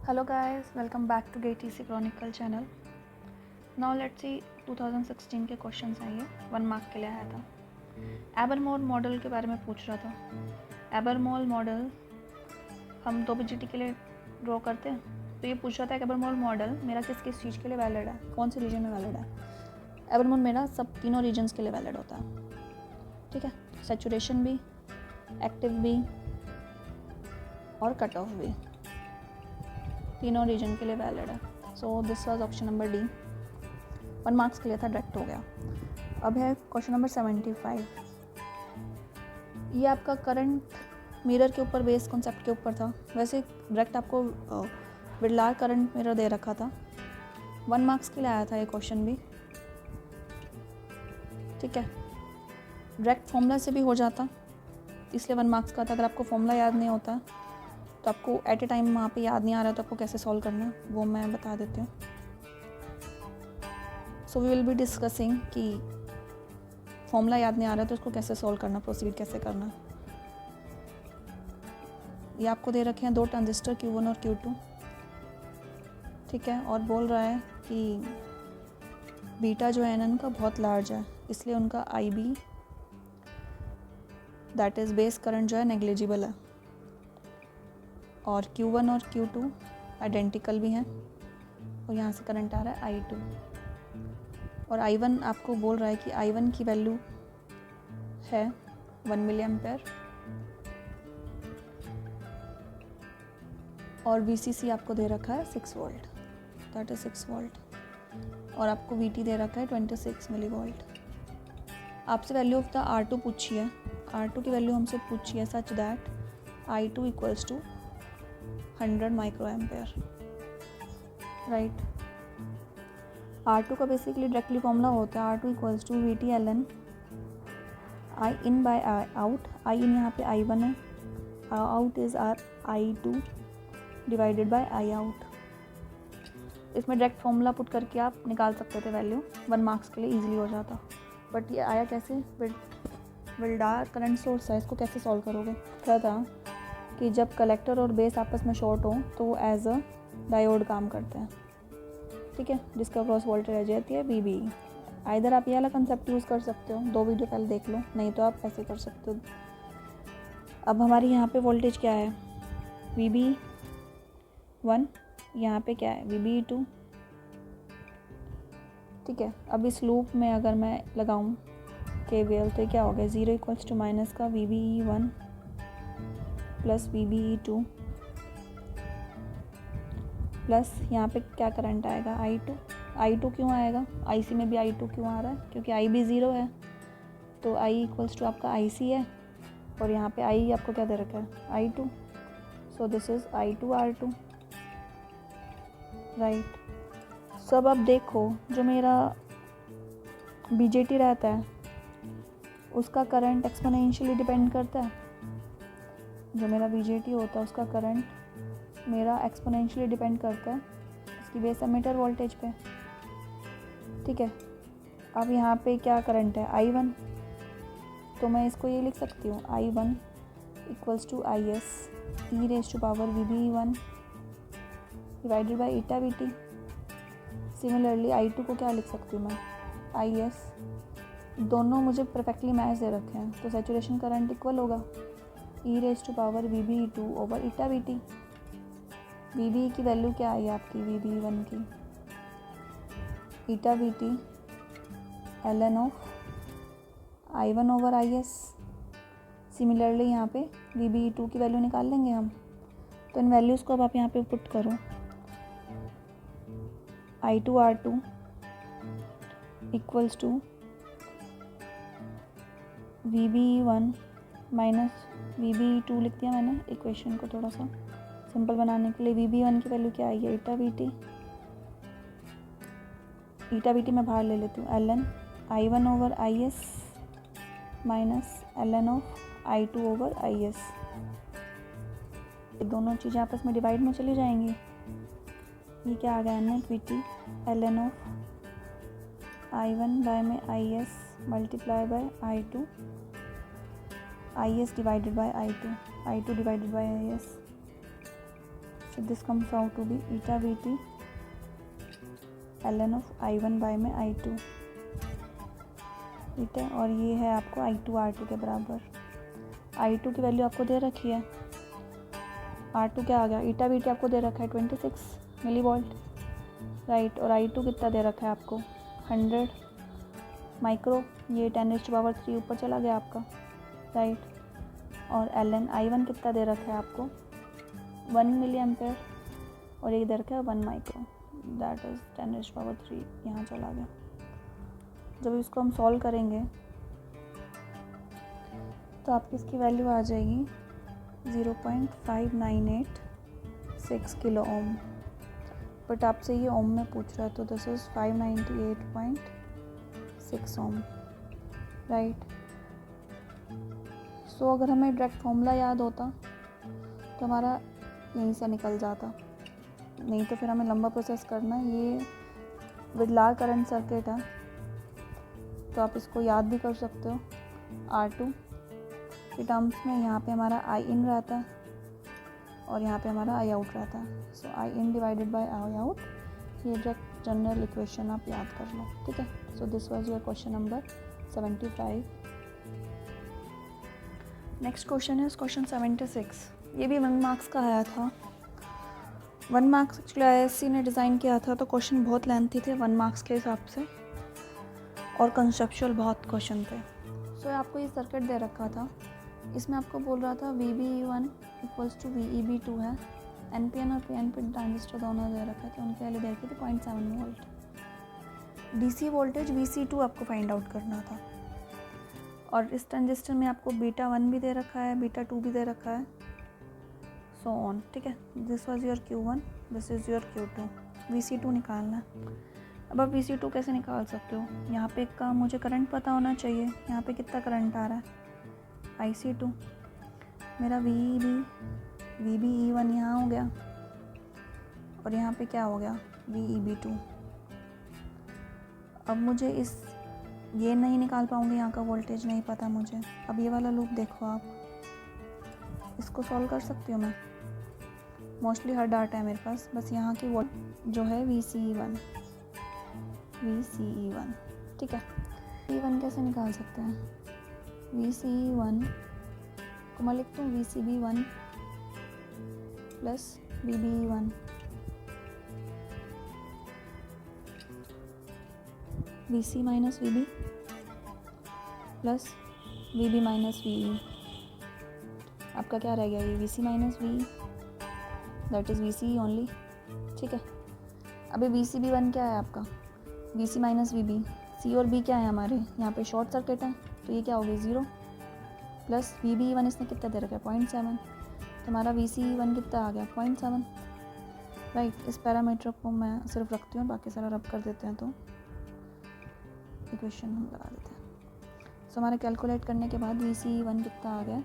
Hello guys, welcome back to GateEC Chronicle channel. Now let's see 2016 के questions हैं ये 1 mark के लिए आया था। एबरमोल मॉडल के बारे में पूछ रहा था। एबरमोल मॉडल हम 2 के लिए ड्रॉ करते हैं, तो ये पूछ रहा था कि एबरमोल मॉडल मेरा किस किस चीज़ के लिए वैलिड है, कौन से रीजन में वैलिड है। एबरमोल मेरा सब तीनों रीजन्स के लिए वैलिड होता है, ठीक है। सैचुरेशन भी, एक्टिव भी और कट ऑफ भी, तीनों रीजन के लिए वैलिड है। So this was option number D. 1 marks के लिए था, डायरेक्ट हो गया। अब है क्वेश्चन नंबर 75। ये आपका करंट मिरर के ऊपर बेस कॉन्सेप्ट के ऊपर था। वैसे डायरेक्ट आपको बिरला करंट मिरर दे रखा था। 1 मार्क्स के लिए आया था ये क्वेश्चन भी, ठीक है। डायरेक्ट फॉर्मूला से भी हो जाता, इसलिए 1 मार्क्स का था। अगर आपको फॉर्मूला याद नहीं होता तो आपको एट ए टाइम वहाँ पे याद नहीं आ रहा तो आपको कैसे सॉल्व करना है वो मैं बता देती हूँ। So we will be discussing कि फॉर्मूला याद नहीं आ रहा तो उसको कैसे सॉल्व करना, प्रोसीड कैसे करना। ये आपको दे रखे हैं 2 ट्रांजिस्टर Q1 और Q2, ठीक है। और बोल रहा है कि बीटा जो है इनका बहुत लार्ज है, इसलिए उनका IB that is base current जो है नेग्लिजिबल है। और Q1 और Q2 आइडेंटिकल भी हैं और यहाँ से करंट आ रहा है I2। और I1 आपको बोल रहा है कि I1 की वैल्यू है 1 मिली एम्पेयर और VCC आपको दे रखा है 6 वोल्ट, दैट इज 6 वोल्ट। और आपको VT दे रखा है 26 मिली वोल्ट। आपसे वैल्यू ऑफ द R2 पूछी है। R2 की वैल्यू हमसे पूछी है such that I2 equals to 100 micro ampere, right. R2 का बेसिकली डायरेक्टली फॉर्मूला होता है R2 equals to VT ln I in by I out. I in यहाँ पे I1 है, out is our I2 divided by I out. इसमें direct formula put करके आप निकाल सकते थे वैल्यू, 1 मार्क्स के लिए इजीली हो जाता। बट ये आया कैसे, विल्डार करंट सोर्स है, इसको कैसे सॉल्व करोगे। क्या था कि जब कलेक्टर और बेस आपस में शॉर्ट हो तो वो एज अ डायोड काम करते हैं, ठीक है, जिसका क्रॉस वोल्टेज आ जाती है VB। आइधर आप ये वाला कंसेप्ट यूज़ कर सकते हो, 2 वीडियो पहले देख लो, नहीं तो आप ऐसे कर सकते हो। अब हमारी यहाँ पे वोल्टेज क्या है, VB1, यहाँ पे क्या है VB2, ठीक है। अब इस लूप में अगर मैं लगाऊँ KVL तो क्या हो गया, 0 इक्वल्स टू माइनस का VB1 प्लस VBE2 प्लस यहाँ पे क्या करंट आएगा I2 क्यों आएगा, IC में भी I2 क्यों आ रहा है, क्योंकि IB 0 है तो I इक्वल्स टू आपका IC है और यहाँ पे I आपको क्या दे रखा है I2। So this is I2 R2, right. सब अब देखो, जो मेरा BJT रहता है उसका करंट एक्सपोनेंशियली डिपेंड करता है। जो मेरा BJT होता है उसका करंट मेरा एक्सपोनेंशियली डिपेंड करता है इसकी बेस एमीटर वोल्टेज पे, ठीक है। अब यहाँ पे क्या करंट है I1, तो मैं इसको ये लिख सकती हूँ I1 equals to IS e raise to power VB1 divided by eta VT। Similarly I2 को क्या लिख सकती हूँ मैं IS, दोनों मुझे परफेक्टली मैच दे रखे हैं तो सैचुरेशन करंट इक्वल होगा e रेज़ टू पावर VB2 over eta VT। VB की वैल्यू क्या आई आपकी VB1 की, eta VT ln of I1 over IS। Similarly यहाँ पे VB2 की वैल्यू निकाल लेंगे हम, तो इन वैल्यूज़ को अब आप यहाँ पे पुट करो। I2 R2 equals to VB1 minus VB2 लिख दिया मैंने इक्वेशन को थोड़ा सा सिंपल बनाने के लिए। VB1 की वैल्यू क्या आई है ईटा VT मैं बाहर ले लेती हूँ ln I1 over IS minus ln of I2 over IS। ये दोनों चीज़ें आपस में डिवाइड में चली जाएंगी। ये क्या आ गया net VT ln of I1 by में IS multiply by I2, IS divided by I2 divided by IS। So this comes out to be eta Vt ln of I1 by में I2, ठीक है। और ये है आपको I2 R2 के बराबर। I2 की वैल्यू आपको दे रखी है, R2 क्या आ गया, eta Vt आपको दे रखा है 26 मिली वोल्ट, राइट। और I2 कितना दे रखा है आपको 100 माइक्रो, ये 10⁻³ ऊपर चला गया आपका, राइट। और ln I1 कितना दे रखा है आपको 1 मिली एम्पेयर, और एक दे रखा है 1 माइक्रो, दैट इज़ 10⁻³ यहाँ चला गया। जब इसको हम सॉल्व करेंगे तो आपकी इसकी वैल्यू आ जाएगी 0.5986 किलो ओम, बट आपसे ये ओम में पूछ रहा है, तो दिस इज़ 598.6 ओम, राइट। सो अगर हमें डायरेक्ट फॉर्मूला याद होता तो हमारा यहीं से निकल जाता, नहीं तो फिर हमें लंबा प्रोसेस करना है। ये विद लार्ज करंट सर्किट है, तो आप इसको याद भी कर सकते हो। R2 के टर्म्स में यहाँ पे हमारा I in रहता है और यहाँ पे हमारा I out रहता है। सो I in divided by I out, ये डायरेक्ट जनरल इक्वेशन आप याद कर लो, ठीक है। So this was your question number 75। Next question है क्वेश्चन 76। ये भी 1 मार्क्स का आया था। 1 मार्क्स एक्चुअली IISc ने डिज़ाइन किया था, तो क्वेश्चन बहुत लेंथी थे 1 मार्क्स के हिसाब से, और कंसेप्चुअल बहुत क्वेश्चन थे। सो आपको ये सर्किट दे रखा था, इसमें आपको बोल रहा था VBE1 इक्वल्स टू VEB2 है, NPN और PNP ट्रांजिस्टर दोनों दे रखा है, तो उनकी वैल्यू दे रखी थी 0.7 वोल्ट। DC वोल्टेज VC2 आपको फाइंड आउट करना था, और इस ट्रांजिस्टर में आपको β1 भी दे रखा है, β2 भी दे रखा है, सो ऑन, ठीक है। This was your Q1, this is your Q2। VC2 निकालना है। अब आप VC2 कैसे निकाल सकते हो, यहाँ पे का मुझे करंट पता होना चाहिए, यहाँ पे कितना करंट आ रहा है IC2, मेरा VBE1 यहाँ हो गया, और यहाँ पे क्या हो गया VEB2। अब मुझे ये नहीं निकाल पाऊँगी, यहाँ का वोल्टेज नहीं पता मुझे। अब ये वाला लूप देखो आप, इसको सॉल्व कर सकती हूँ मैं, मोस्टली हर डाटा है मेरे पास, बस यहाँ की वोल्ट जो है VCE1, ठीक है। VCE1 कैसे निकाल सकते हैं, VCE1 को मैं लिखता हूँ VCB1 plus VBE1, VC minus VB plus VB minus VE। आपका क्या रह गया, ये VC minus VE, that is VCE only, ठीक है। अभी VCB1 क्या है आपका, VC माइनस VB, C और B क्या है हमारे, यहाँ पे शॉर्ट सर्किट है, तो ये क्या हो गया 0, प्लस VBE1 इसने कितना दे रखा है 0.7, तो हमारा VCE1 कितना आ गया 0.7, राइट। इस पैरामीटर को मैं सिर्फ रखती हूँ, बाकी सारा रब कर देते हैं, तो इक्वेशन हम लगा देते हैं। सो हमारा कैलकुलेट करने के बाद VCE1 कितना आ गया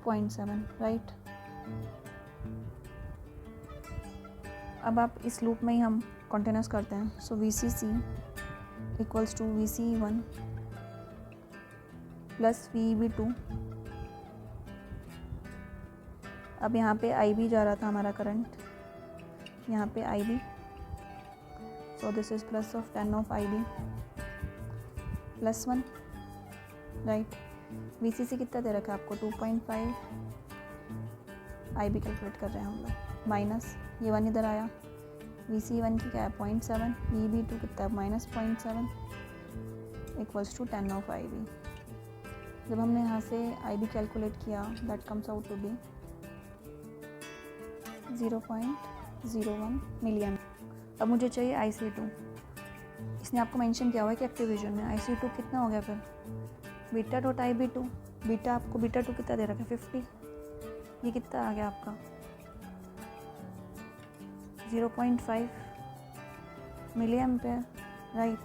0.7, राइट। अब आप इस लूप में ही हम कंटिन्यूस करते हैं। So VCC equals to VCE1 plus VEB2। अब यहाँ पे IB जा रहा था हमारा करंट, यहाँ पे IB, so this is plus of 10 of IB plus 1, right. VCC कितना दे रखा है आपको 2.5, IB कैलकुलेट कर रहे हैं हम लोग, माइनस ये 1 इधर आया, VCE1 की क्या है 0.7, VEB2 कितना है minus 0.7 equals to 10 of IB। जब हमने यहाँ से IB कैलकुलेट किया, that comes out to be 0.01 million. अब मुझे चाहिए IC2, इसने आपको मेंशन किया हुआ है कि एक्टिव रीजन में IC2 कितना हो गया फिर बीटा डॉट IB2, बीटा आपको β2 कितना दे रखा है 50, ये कितना आ गया आपका 0.5 मिली एम्पेयर, राइट।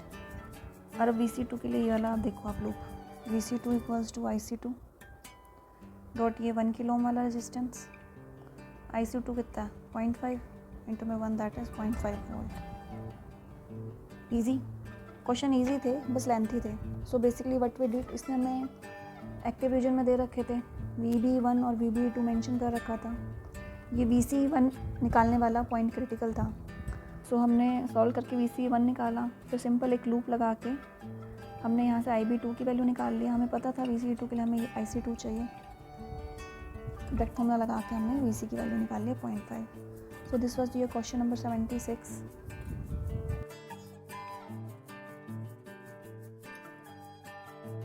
और अब VC2 के लिए ये वाला आप देखो आप लोग, VC2 equals to IC2 dot ये 1 किलो ओम वाला रेजिस्टेंस, IC2 कितना है 0.5 इंटू में 1, that is 0.5 volt. Easy question, easy थे बस लेंथी थे। So basically what we did, इसने हमें एक्टिव रीजन में दे रखे थे VB1 और VB2 मेंशन कर रखा था, ये VC1 निकालने वाला पॉइंट क्रिटिकल था। सो हमने सॉल्व करके VC1 निकाला, फिर सिंपल एक लूप लगा के हमने यहाँ से IB2 की वैल्यू निकाल लिया। हमें पता था VC2 के लिए हमें IC2 चाहिए, डायरेक्ट फॉर्मूला लगा के हमने VC की वैल्यू निकाल लिया 0.5। So this was your question number 76।